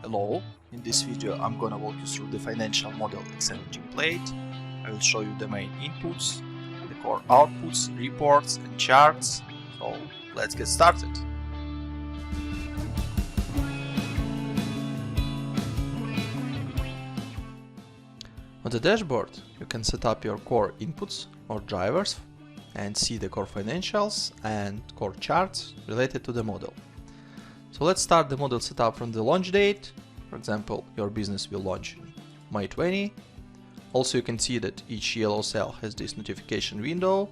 Hello, in this video I'm gonna walk you through the financial model Excel template. I will show you the main inputs, the core outputs, reports and charts. So let's get started. On the dashboard you can set up your core inputs or drivers and see the core financials and core charts related to the model. So let's start the model setup from the launch date. For example, your business will launch in May 20. Also, you can see that each yellow cell has this notification window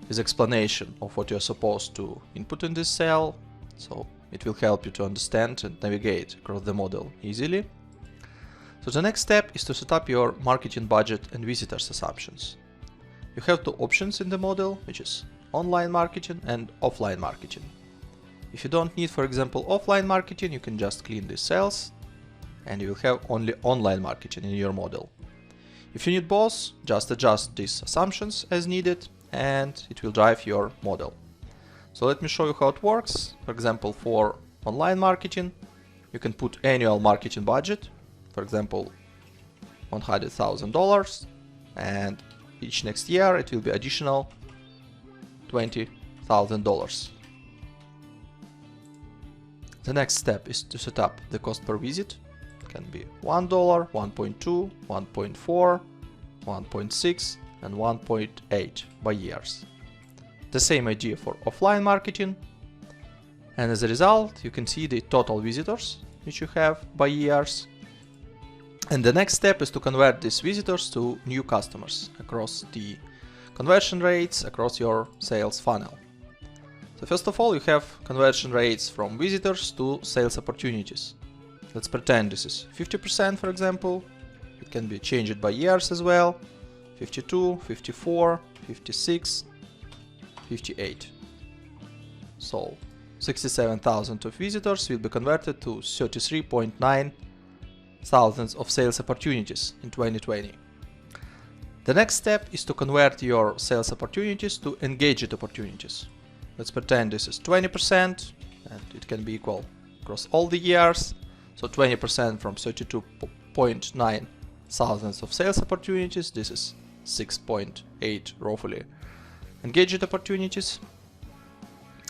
with explanation of what you're supposed to input in this cell. So it will help you to understand and navigate across the model easily. So the next step is to set up your marketing budget and visitors assumptions. You have two options in the model, which is online marketing and offline marketing. If you don't need, for example, offline marketing, you can just clean these cells and you will have only online marketing in your model. If you need both, just adjust these assumptions as needed and it will drive your model. So let me show you how it works. For example, for online marketing, you can put annual marketing budget, for example, $100,000, and each next year it will be additional $20,000. The next step is to set up the cost per visit. It can be $1, 1.2, 1.4, 1.6 and 1.8 by years. The same idea for offline marketing. And as a result, you can see the total visitors which you have by years. And the next step is to convert these visitors to new customers across the conversion rates across your sales funnel. So first of all, you have conversion rates from visitors to sales opportunities. Let's pretend this is 50%, for example. It can be changed by years as well. 52, 54, 56, 58. So 67,000 of visitors will be converted to 33.9 thousands of sales opportunities in 2020. The next step is to convert your sales opportunities to engaged opportunities. Let's pretend this is 20% and it can be equal across all the years. So 20% from 32.9 thousands of sales opportunities, this is 6.8 roughly engaged opportunities.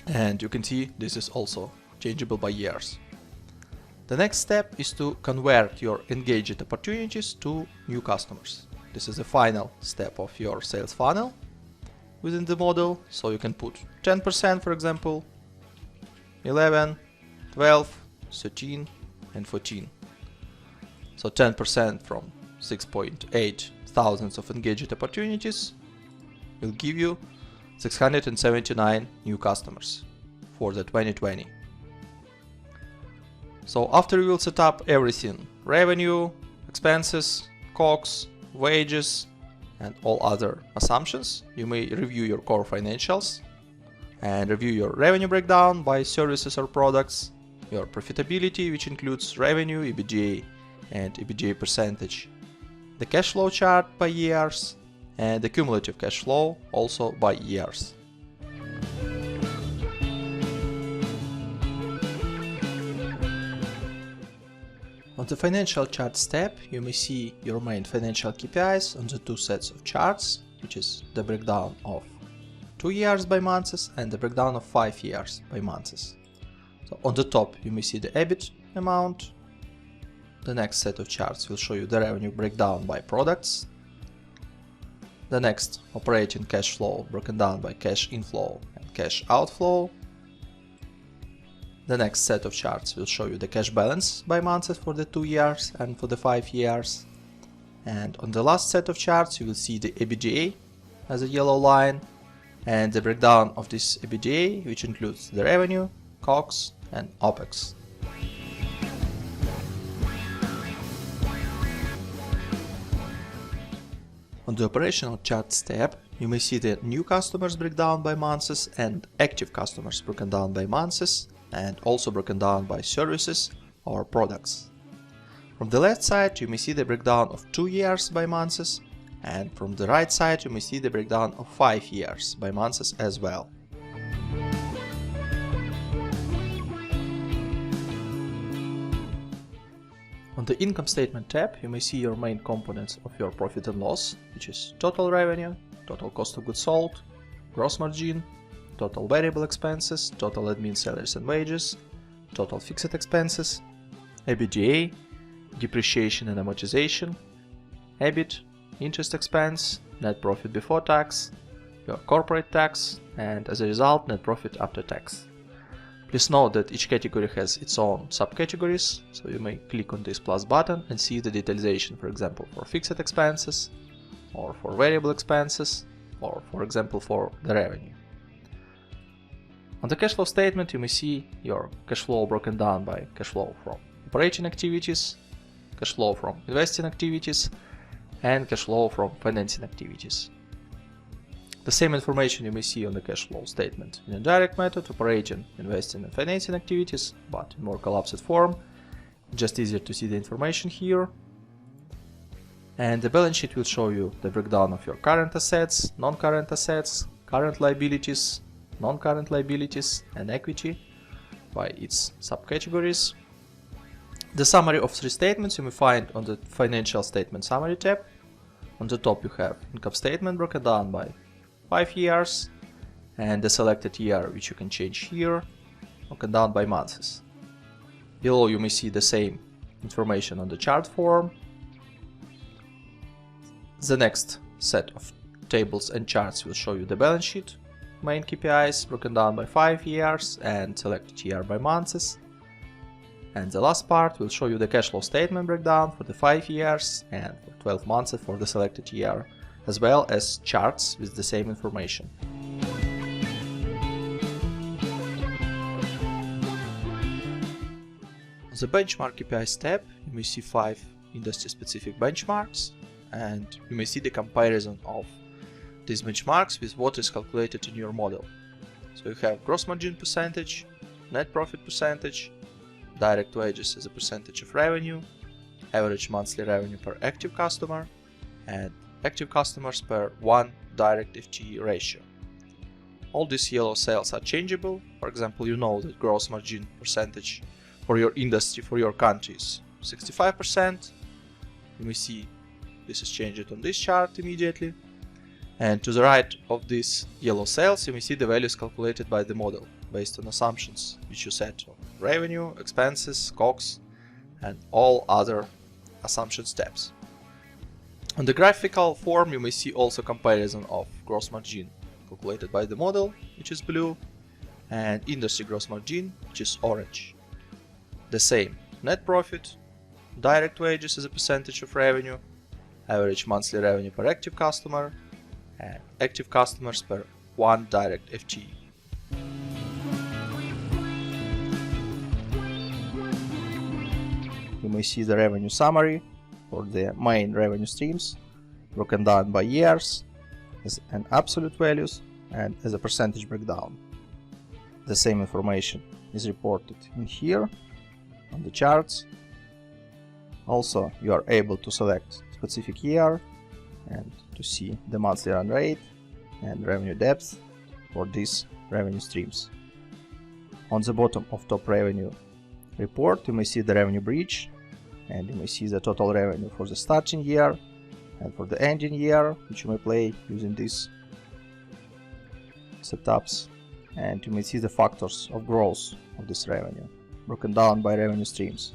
And you can see this is also changeable by years. The next step is to convert your engaged opportunities to new customers. This is the final step of your sales funnel within the model, so you can put 10%, for example, 11, 12, 13 and 14. So 10% from 6.8 thousands of engaged opportunities will give you 679 new customers for the 2020. So after you will set up everything, revenue, expenses, COGS, wages, and all other assumptions, you may review your core financials and review your revenue breakdown by services or products, your profitability, which includes revenue, EBITDA, and EBITDA percentage, the cash flow chart by years, and the cumulative cash flow also by years. On the financial charts tab, you may see your main financial KPIs on the two sets of charts, which is the breakdown of 2 years by months and the breakdown of 5 years by months. So on the top, you may see the EBIT amount. The next set of charts will show you the revenue breakdown by products. The next, operating cash flow broken down by cash inflow and cash outflow. The next set of charts will show you the cash balance by months for the 2 years and for the 5 years. And on the last set of charts, you will see the EBITDA as a yellow line and the breakdown of this EBITDA, which includes the revenue, COGS and OPEX. On the operational charts tab, you may see the new customers breakdown by months and active customers broken down by months, and also broken down by services or products. From the left side you may see the breakdown of 2 years by months, and from the right side you may see the breakdown of 5 years by months as well. the income statement tab, you may see your main components of your profit and loss, which is total revenue, total cost of goods sold, gross margin, total variable expenses, total admin salaries and wages, total fixed expenses, EBITDA, depreciation and amortization, EBIT, interest expense, net profit before tax, your corporate tax, and as a result, net profit after tax. Please note that each category has its own subcategories, so you may click on this plus button and see the detalization, for example, for fixed expenses, or for variable expenses, or for example for the revenue. On the cash flow statement, you may see your cash flow broken down by cash flow from operating activities, cash flow from investing activities, and cash flow from financing activities. The same information you may see on the cash flow statement in a direct method, operating, investing, and financing activities, but in more collapsed form. Just easier to see the information here. And the balance sheet will show you the breakdown of your current assets, non-current assets, current liabilities, non-current liabilities, and equity by its subcategories. The summary of three statements you may find on the Financial Statement Summary tab. On the top you have income statement broken down by 5 years, and the selected year, which you can change here, broken down by months. Below you may see the same information on the chart form. The next set of tables and charts will show you the balance sheet, main KPIs broken down by 5 years and selected year by months. And the last part will show you the cash flow statement breakdown for the 5 years and for 12 months for the selected year, as well as charts with the same information. On the Benchmark KPIs tab, you may see 5 industry-specific benchmarks, and you may see the comparison of these benchmarks with what is calculated in your model. So you have gross margin percentage, net profit percentage, direct wages as a percentage of revenue, average monthly revenue per active customer, and active customers per 1 direct FTE ratio. All these yellow cells are changeable. For example, you know that gross margin percentage for your industry, for your country is 65%. You may see this is changed on this chart immediately. And to the right of these yellow cells, you may see the values calculated by the model based on assumptions which you set on revenue, expenses, COGS, and all other assumption steps. On the graphical form, you may see also comparison of gross margin calculated by the model, which is blue, and industry gross margin, which is orange. The same net profit, direct wages as a percentage of revenue, average monthly revenue per active customer, and active customers per 1 direct FTE. You may see the revenue summary for the main revenue streams, broken down by years as an absolute values and as a percentage breakdown. The same information is reported in here on the charts. Also, you are able to select specific year and to see the monthly run rate and revenue depth for these revenue streams. On the bottom of top revenue report, you may see the revenue bridge, and you may see the total revenue for the starting year and for the ending year, which you may play using these setups, and you may see the factors of growth of this revenue broken down by revenue streams.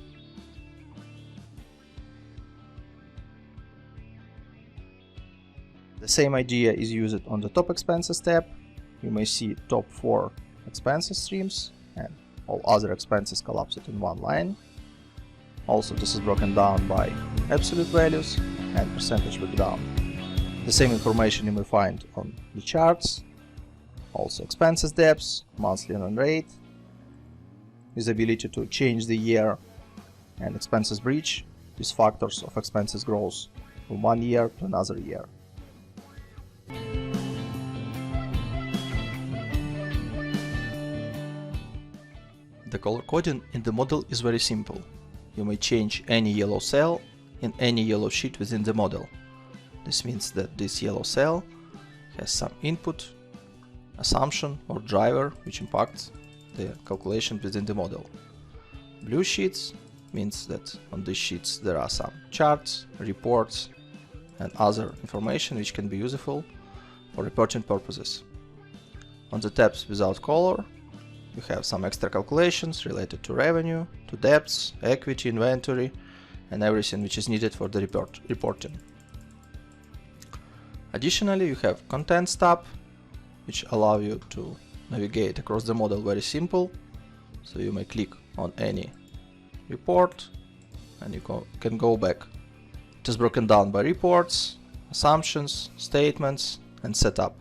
The same idea is used on the top expenses tab. You may see top 4 expenses streams and all other expenses collapsed in one line. Also, this is broken down by absolute values and percentage breakdown. The same information you may find on the charts. Also expenses depths, monthly run rate, visibility to change the year, and expenses bridge, these factors of expenses growth from one year to another year. The color coding in the model is very simple. You may change any yellow cell in any yellow sheet within the model. This means that this yellow cell has some input, assumption or driver which impacts the calculation within the model. Blue sheets means that on these sheets there are some charts, reports, and other information which can be useful for reporting purposes. On the tabs without color, you have some extra calculations related to revenue, to debts, equity, inventory, and everything which is needed for the reporting. Additionally, you have Contents tab, which allow you to navigate across the model very simple. So you may click on any report and you can go back. It is broken down by reports, assumptions, statements, and setup.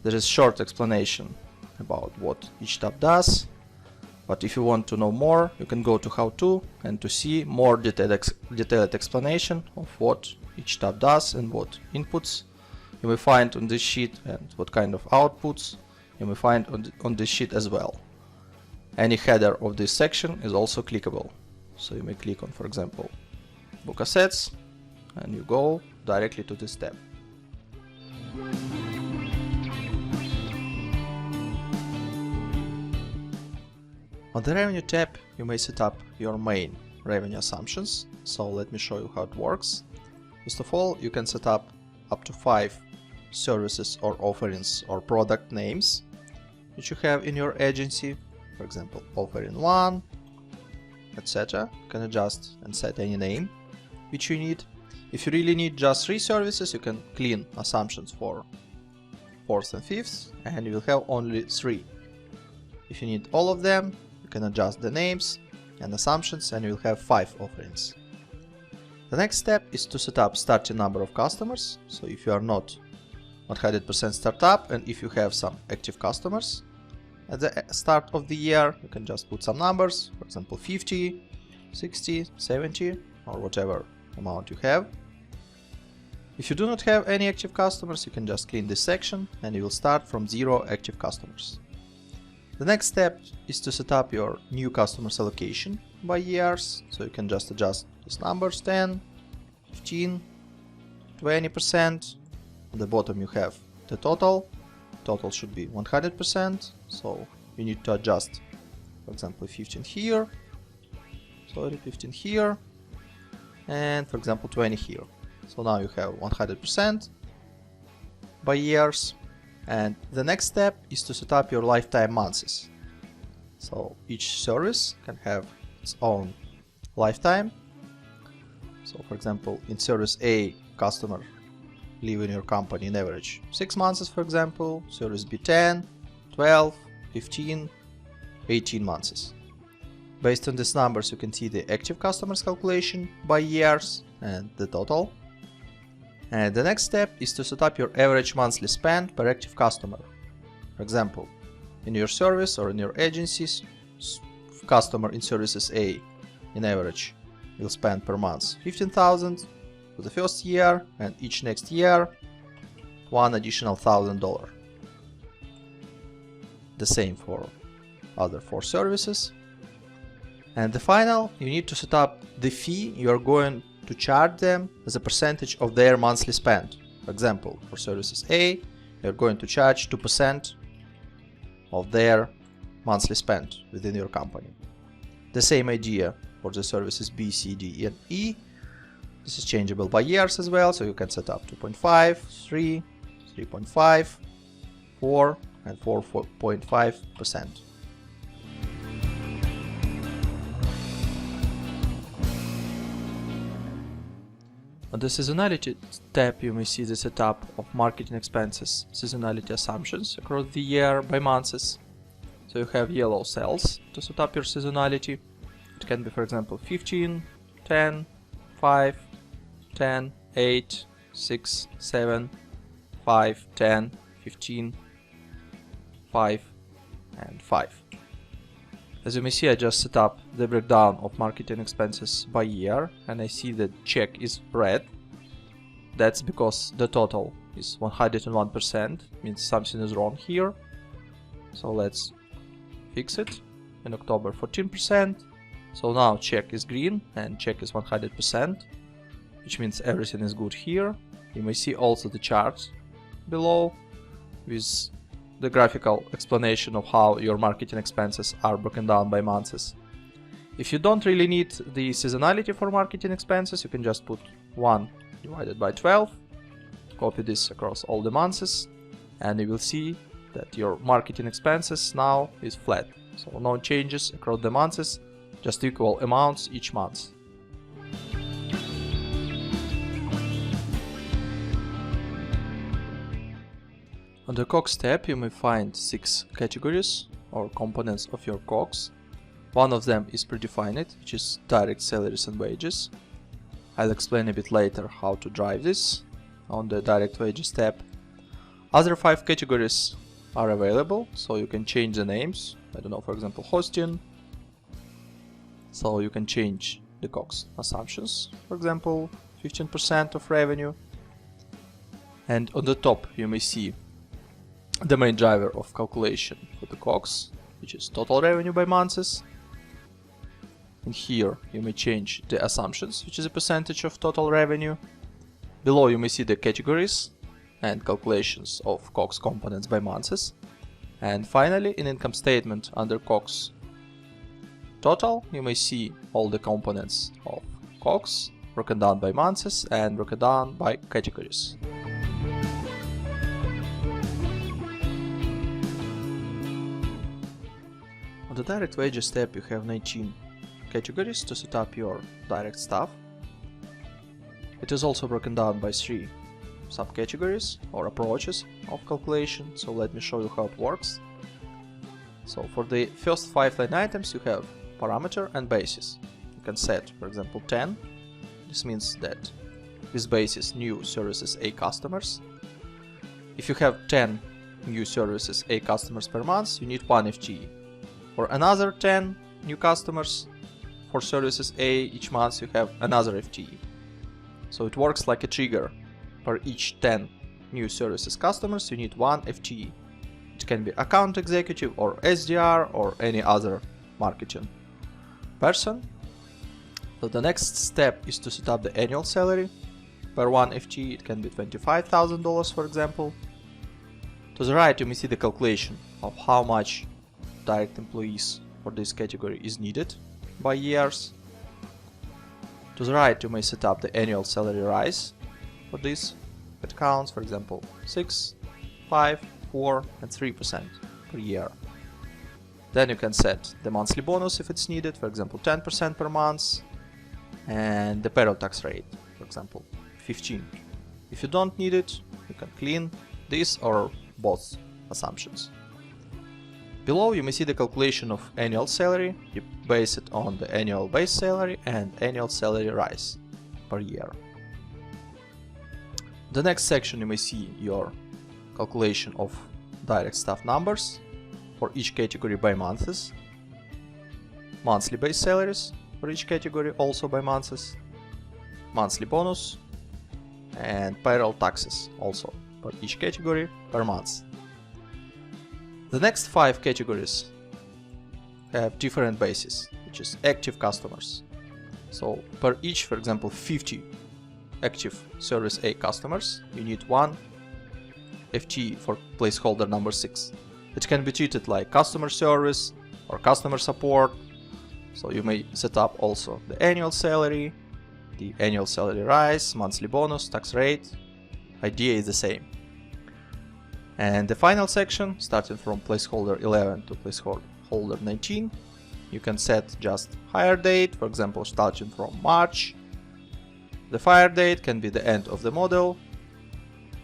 There is short explanation about what each tab does, but if you want to know more, you can go to How To and to see more detailed explanation of what each tab does and what inputs you may find on this sheet and what kind of outputs you may find on this sheet as well. Any header of this section is also clickable. So you may click on, for example, Book Assets, and you go directly to this tab. On the Revenue tab, you may set up your main revenue assumptions. So let me show you how it works. First of all, you can set up to 5 services or offerings or product names which you have in your agency. For example, offering 1, etc. You can adjust and set any name which you need. If you really need just 3 services, you can clean assumptions for 4th and 5th, and you will have only 3. If you need all of them, you can adjust the names and assumptions, and you will have 5 offerings. The next step is to set up starting number of customers. So if you are not 100% startup and if you have some active customers at the start of the year, you can just put some numbers, for example 50, 60, 70, or whatever amount you have. If you do not have any active customers, you can just clean this section and you will start from 0 active customers. The next step is to set up your new customers allocation by years. So you can just adjust these numbers: 10, 15, 20%. On the bottom you have the total. Total should be 100%. So you need to adjust, for example, 15 here, 15 here, and for example 20 here. So now you have 100% by years. And the next step is to set up your lifetime months. So each service can have its own lifetime. So for example, in service A, customer live in your company in average 6 months, for example. Service B 10, 12, 15, 18 months. Based on these numbers, you can see the active customers calculation by years and the total. And the next step is to set up your average monthly spend per active customer. For example, in your service or in your agencies, customer in services A in average will spend per month 15,000 for the first year, and each next year one additional $1,000. The same for other 4 services. And the final, you need to set up the fee you are going to charge them as a percentage of their monthly spend. For example, for services A, you're going to charge 2% of their monthly spend within your company. The same idea for the services B, C, D, and E. This is changeable by years as well, so you can set up 2.5, 3, 3.5, 4, and 4.5%. On the Seasonality tab, you may see the setup of marketing expenses, seasonality assumptions across the year by months. So you have yellow cells to set up your seasonality. It can be, for example, 15, 10, 5, 10, 8, 6, 7, 5, 10, 15, 5, and 5. As you may see, I just set up the breakdown of marketing expenses by year, and I see that check is red. That's because the total is 101%, means something is wrong here. So let's fix it. In October, 14%. So now check is green and check is 100%, which means everything is good here. You may see also the charts below with the graphical explanation of how your marketing expenses are broken down by months. If you don't really need the seasonality for marketing expenses, you can just put 1 divided by 12, copy this across all the months, and you will see that your marketing expenses now is flat. So no changes across the months, just equal amounts each month. On the COGS tab, you may find 6 categories or components of your COGS. One of them is predefined, which is direct salaries and wages. I'll explain a bit later how to drive this on the direct wages tab. Other 5 categories are available, so you can change the names. I don't know, for example, hosting. So you can change the COGS assumptions, for example, 15% of revenue. And on the top, you may see the main driver of calculation for the COGS, which is total revenue by months. And here you may change the assumptions, which is a percentage of total revenue. Below you may see the categories and calculations of COGS components by months. And finally, in income statement under COGS total, you may see all the components of COGS broken down by months and broken down by categories. On the direct wages tab, you have 19 categories to set up your direct staff. It is also broken down by 3 subcategories or approaches of calculation, so let me show you how it works. So for the first 5 line items, you have parameter and basis. You can set, for example, 10. This means that this basis new services A customers. If you have 10 new services A customers per month, you need 1 FTE. For another 10 new customers for services A each month, you have another FTE. So it works like a trigger. For each 10 new services customers, you need 1 FTE. It can be account executive or SDR or any other marketing person. So the next step is to set up the annual salary per 1 FTE. It can be $25,000, for example. To the right, you may see the calculation of how much direct employees for this category is needed by years. To the right, you may set up the annual salary rise for this headcounts, for example, 6, 5, 4, and 3% per year. Then you can set the monthly bonus if it's needed, for example, 10% per month, and the payroll tax rate, for example, 15. If you don't need it, you can clean this or both assumptions. Below you may see the calculation of annual salary. You base it on the annual base salary and annual salary rise per year. The next section you may see your calculation of direct staff numbers for each category by months, monthly base salaries for each category also by months, monthly bonus, and payroll taxes also for each category per month. The next 5 categories have different bases, which is active customers. So per each, for example, 50 active service A customers, you need 1 FTE for placeholder number 6. It can be treated like customer service or customer support. So you may set up also the annual salary, the annual salary rise, monthly bonus, tax rate. Idea is the same. And the final section, starting from placeholder 11 to placeholder 19, you can set just hire date, for example, starting from March. The fire date can be the end of the model.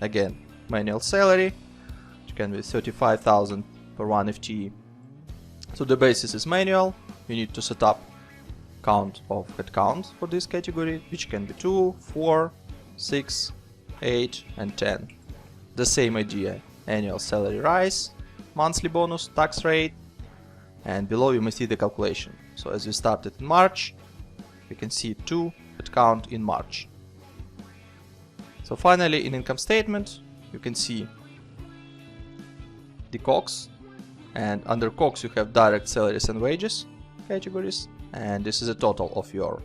Again, manual salary, which can be 35,000 per 1 FTE. So the basis is manual. You need to set up count of headcount for this category, which can be 2, 4, 6, 8, and 10. The same idea. Annual salary rise, monthly bonus, tax rate, and below you may see the calculation. So as we started in March, we can see 2 headcount in March. So finally, in income statement, you can see the COGS, and under COGS you have direct salaries and wages categories, and this is a total of your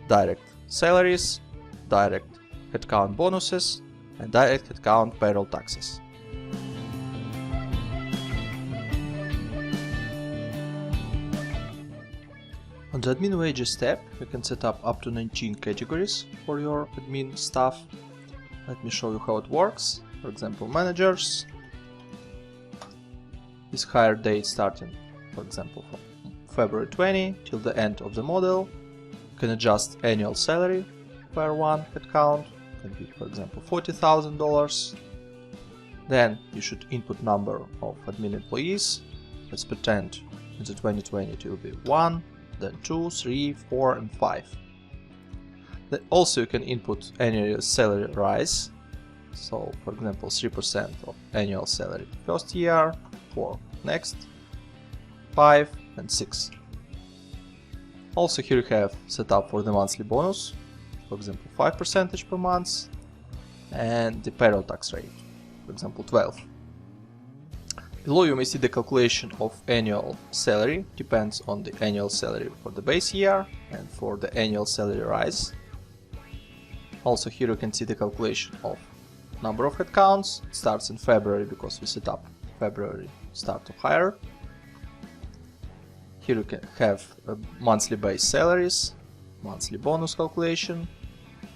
direct salaries, direct headcount bonuses, and direct headcount payroll taxes. On On the admin wages tab, you can set up to 19 categories for your admin staff. Let me show you how it works. For example, managers. This hire date starting, for example, from February 20 till the end of the model. You can adjust annual salary per one headcount. It can be, for example, $40,000. Then you should input number of admin employees. Let's pretend in the 2020 it will be 1, then 2, 3, 4, and 5. Then also you can input annual salary rise. So, for example, 3% of annual salary first year, for next, 5 and 6. Also here you have set up for the monthly bonus, for example 5% per month, and the payroll tax rate, for example 12. Below you may see the calculation of annual salary, depends on the annual salary for the base year and for the annual salary rise. Also here you can see the calculation of number of headcounts. It starts in February because we set up February start of hire. Here you can have monthly base salaries, monthly bonus calculation,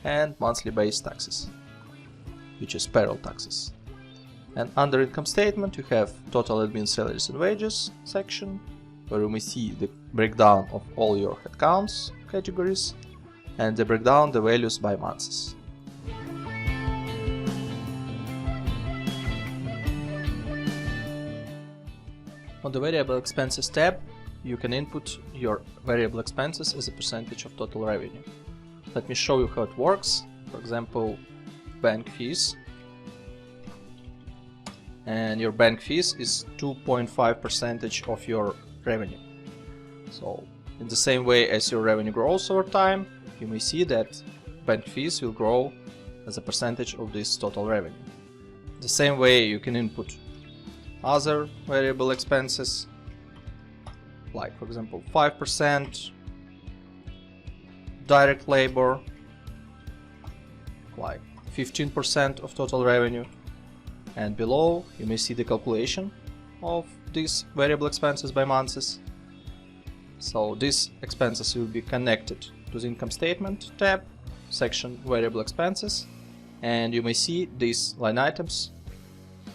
and monthly base taxes, which is payroll taxes. And under income statement you have total admin salaries and wages section, where you may see the breakdown of all your headcounts categories and the breakdown the values by months. On the variable expenses tab, you can input your variable expenses as a percentage of total revenue. Let me show you how it works. For example, bank fees. And your bank fees is 2.5% of your revenue. So, in the same way as your revenue grows over time, you may see that bank fees will grow as a percentage of this total revenue. The same way you can input other variable expenses, like for example 5%, direct labor, like 15% of total revenue, and below you may see the calculation of these variable expenses by months. So these expenses will be connected to the income statement tab, section variable expenses, and you may see these line items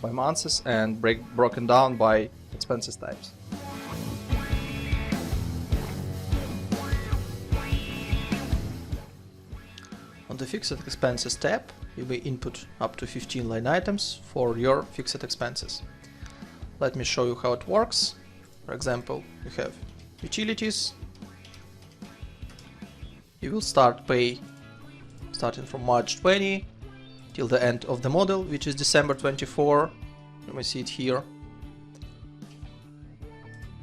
by months and broken down by expenses types. On the fixed expenses tab, you may input up to 15 line items for your fixed expenses. Let me show you how it works. For example, you have utilities. You will start pay starting from March 20 till the end of the model, which is December 24. You may see it here.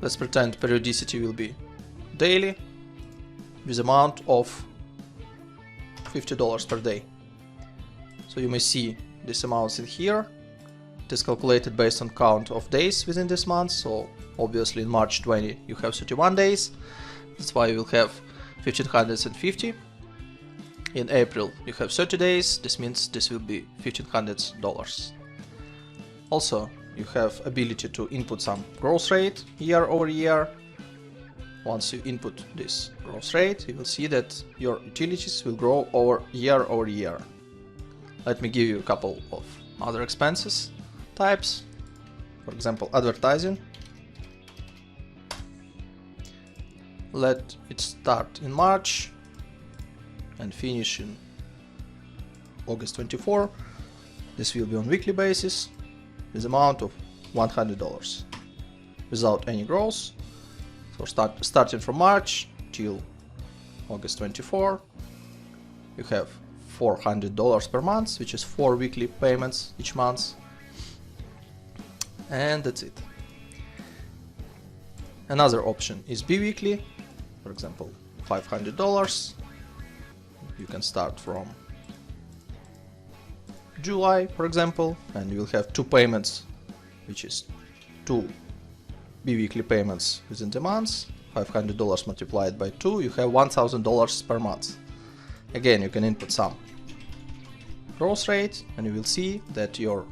Let's pretend periodicity will be daily with amount of $50 per day. So you may see this amount in here. It is calculated based on count of days within this month. So obviously in March 20 you have 31 days. That's why you will have 1550. In April you have 30 days. This means this will be $1,500. Also, you have ability to input some growth rate year over year. Once you input this growth rate, you will see that your utilities will grow over year. Let me give you a couple of other expenses types. For example, advertising. Let it start in March and finish in August 24. This will be on weekly basis with amount of $100 without any growth. So starting from March till August 24, you have $400 per month, which is 4 weekly payments each month, and that's it. Another option is bi-weekly. For example, $500. You can start from July, for example, and you will have 2 payments, which is 2 bi-weekly payments within the month. $500 multiplied by 2, you have $1,000 per month. Again, you can input some growth rate and you will see that your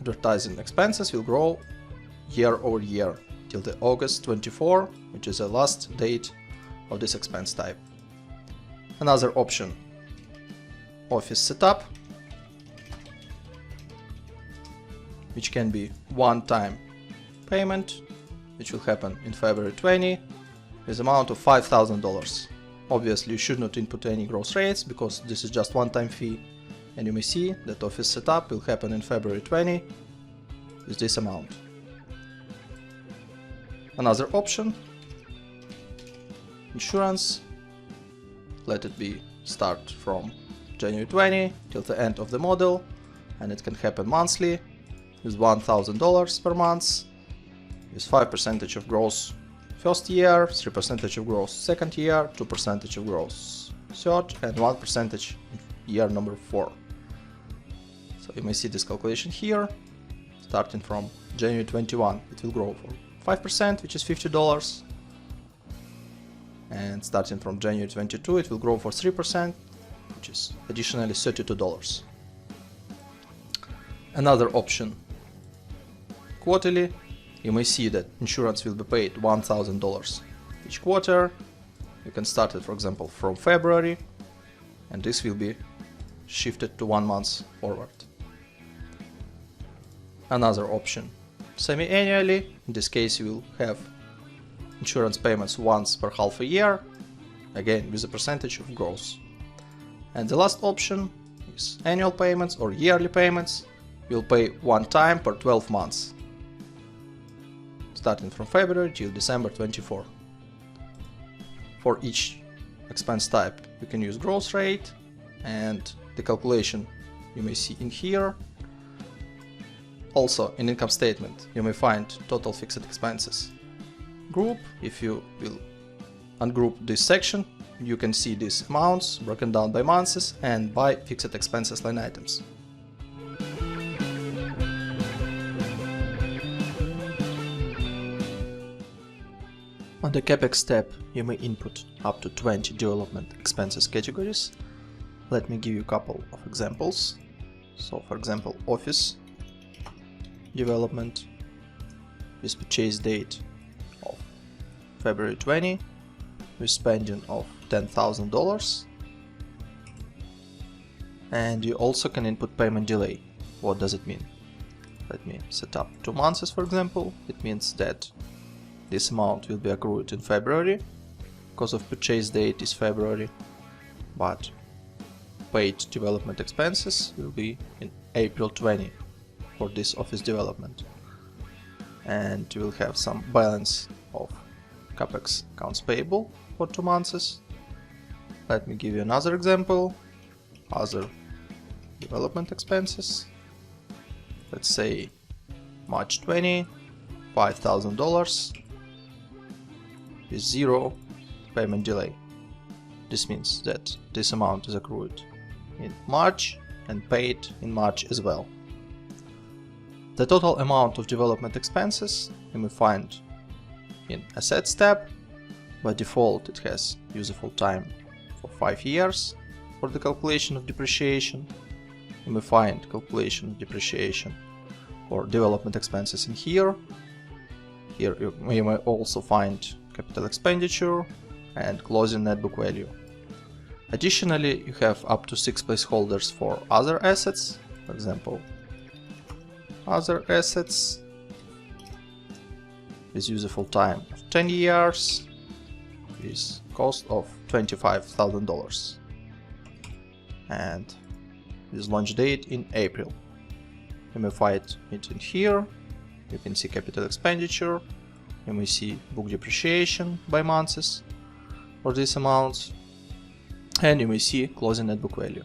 advertising expenses will grow year over year till the August 24, which is the last date of this expense type. Another option, office setup, which can be one-time payment, which will happen in February 20 with amount of $5,000. Obviously you should not input any gross rates because this is just one-time fee, and you may see that office setup will happen in February 20 with this amount. Another option, insurance, let it be start from January 20 till the end of the model, and it can happen monthly with $1,000 per month, with 5% of gross first year, 3% of gross second year, 2% of gross third, and 1% year number 4. So you may see this calculation here. Starting from January 21, it will grow for 5%, which is $50. And starting from January 22, it will grow for 3%, which is additionally $32. Another option, quarterly. You may see that insurance will be paid $1,000 each quarter. You can start it, for example, from February, and this will be shifted to 1 month forward. Another option, semi-annually. In this case, you will have insurance payments once per half a year, again with a percentage of gross. And the last option is annual payments or yearly payments. You'll pay one time per 12 months, starting from February till December 24. For each expense type, you can use gross rate, and the calculation you may see in here. Also, in income statement, you may find total fixed expenses group. If you will ungroup this section, you can see these amounts broken down by months and by fixed expenses line items. On the CAPEX tab, you may input up to 20 development expenses categories. Let me give you a couple of examples. So, for example, office development with purchase date of February 20 with spending of $10,000. And you also can input payment delay. What does it mean? Let me set up 2 months, for example. It means that this amount will be accrued in February because of purchase date is February, but paid development expenses will be in April 20 for this office development. And you will have some balance of CAPEX accounts payable for 2 months. Let me give you another example. Other development expenses. Let's say March 20, $5,000 with 0 payment delay. This means that this amount is accrued in March and paid in March as well. The total amount of development expenses you may find in Assets tab. By default, it has useful time for 5 years for the calculation of depreciation. You may find calculation of depreciation for development expenses in here. Here you may also find capital expenditure and closing net book value. Additionally, you have up to 6 placeholders for other assets. For example, other assets with useful time of 10 years with cost of $25,000 and with launch date in April. You may find it in here. You can see capital expenditure. You may see book depreciation by months for these amounts, and you may see closing net book value.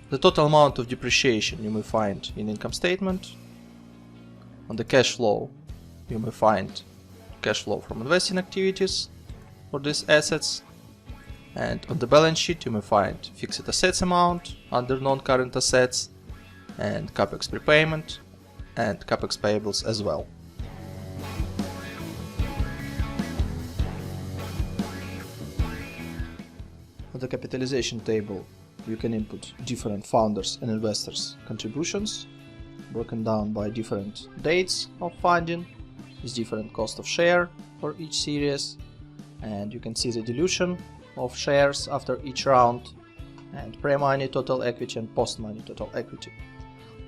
The total amount of depreciation you may find in income statement. On the cash flow, you may find cash flow from investing activities for these assets, and on the balance sheet you may find fixed assets amount under non-current assets and CAPEX prepayment and CAPEX payables as well. On the capitalization table, you can input different founders and investors' contributions, broken down by different dates of funding, is different cost of share for each series, and you can see the dilution of shares after each round, and pre-money total equity and post-money total equity.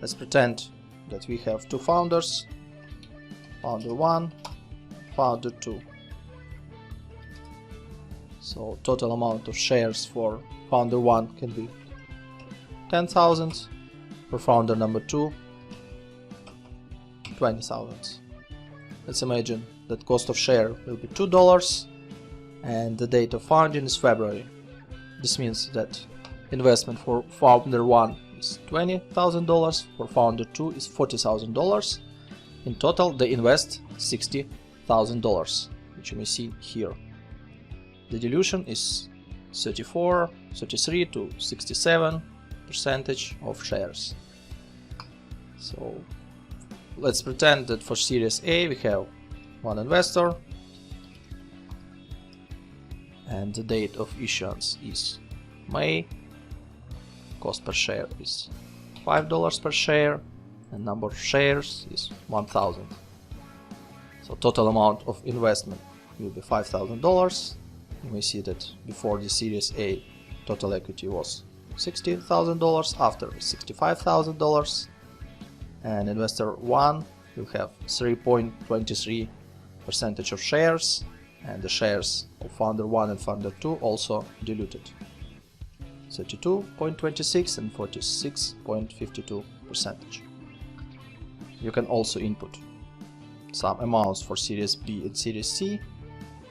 Let's pretend that we have two founders, founder 1, founder 2. So total amount of shares for founder 1 can be 10,000, for founder number 2 20,000. Let's imagine that cost of share will be $2 and the date of founding is February. This means that investment for founder 1 is $20,000, for founder 2 is $40,000. In total they invest $60,000, which you may see here. The dilution is 33 to 67% of shares. So let's pretend that for Series A we have one investor and the date of issuance is May. Cost per share is $5 per share and number of shares is 1,000. So total amount of investment will be $5,000. You may see that before the Series A total equity was $60,000, after $65,000, and investor 1 will have 3.23% of shares, and the shares of founder 1 and founder 2 also diluted, 32.26 and 46.52%. You can also input some amounts for Series B and Series C.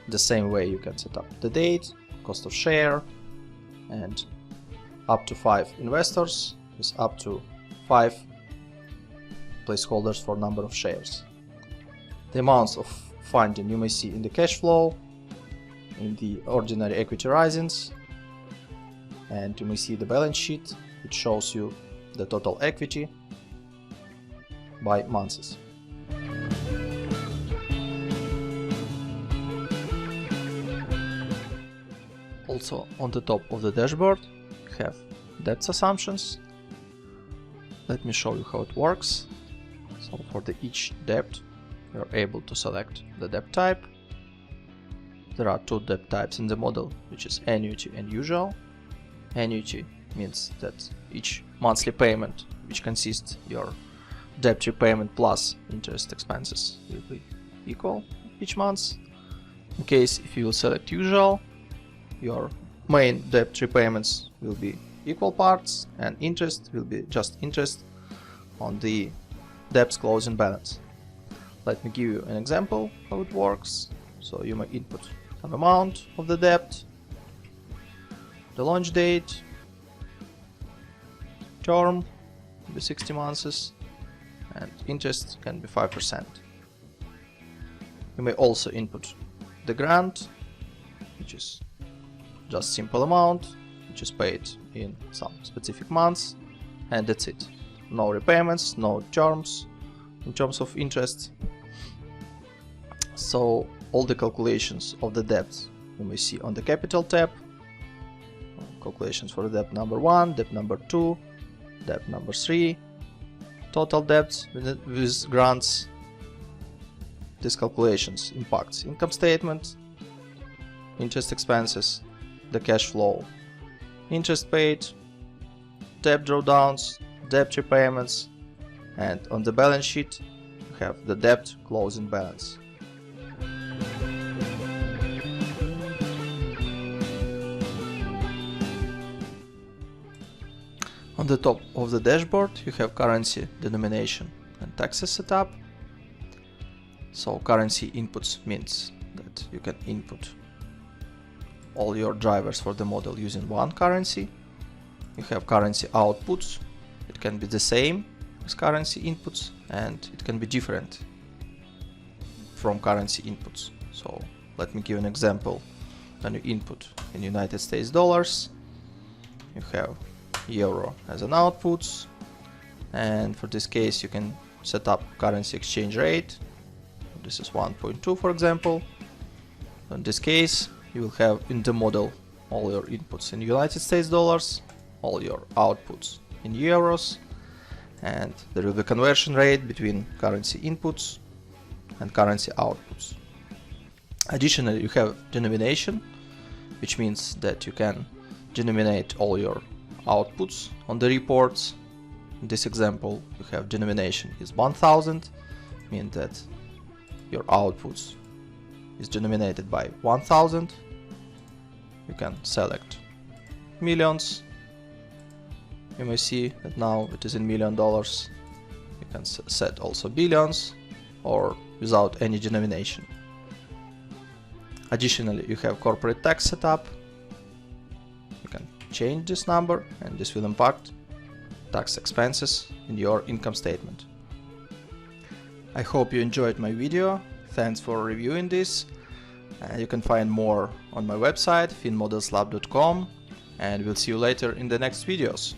The same way you can set up the date, cost of share, and up to 5 investors is up to 5 placeholders for number of shares. The amounts of funding you may see in the cash flow, in the ordinary equity risings, and you may see the balance sheet, which shows you the total equity by months. Also on the top of the dashboard you have debt assumptions. Let me show you how it works. So for each debt you are able to select the debt type. There are two debt types in the model, which is annuity and usual. Annuity means that each monthly payment, which consists your debt repayment plus interest expenses, will be equal each month. In case if you will select usual, your main debt repayments will be equal parts and interest will be just interest on the debt's closing balance. Let me give you an example how it works. So you may input some amount of the debt, the launch date, term will be 60 months, and interest can be 5%. You may also input the grant, which is just simple amount, which is paid in some specific months, and that's it. No repayments, no terms in terms of interest. So all the calculations of the debt you may see on the capital tab. Calculations for debt number 1, debt number 2, debt number 3, total debts with grants. These calculations impacts income statement, interest expenses, the cash flow, interest paid, debt drawdowns, debt repayments, and on the balance sheet you have the debt closing balance. On the top of the dashboard you have currency, denomination, and taxes setup. So currency inputs means that you can input all your drivers for the model using one currency. You have currency outputs. It can be the same as currency inputs and it can be different from currency inputs. So let me give an example. When you input in United States dollars, you have euro as an output, and for this case you can set up currency exchange rate. This is 1.2 for example. In this case you will have in the model all your inputs in United States dollars, all your outputs in euros, and there will be conversion rate between currency inputs and currency outputs. Additionally, you have denomination, which means that you can denominate all your outputs on the reports. In this example, you have denomination is 1000, means that your outputs is denominated by 1000. You can select millions. You may see that now it is in $1 million. You can set also billions or without any denomination. Additionally, you have corporate tax setup. You can change this number and this will impact tax expenses in your income statement. I hope you enjoyed my video. Thanks for reviewing this. You can find more on my website finmodelslab.com, and we'll see you later in the next videos.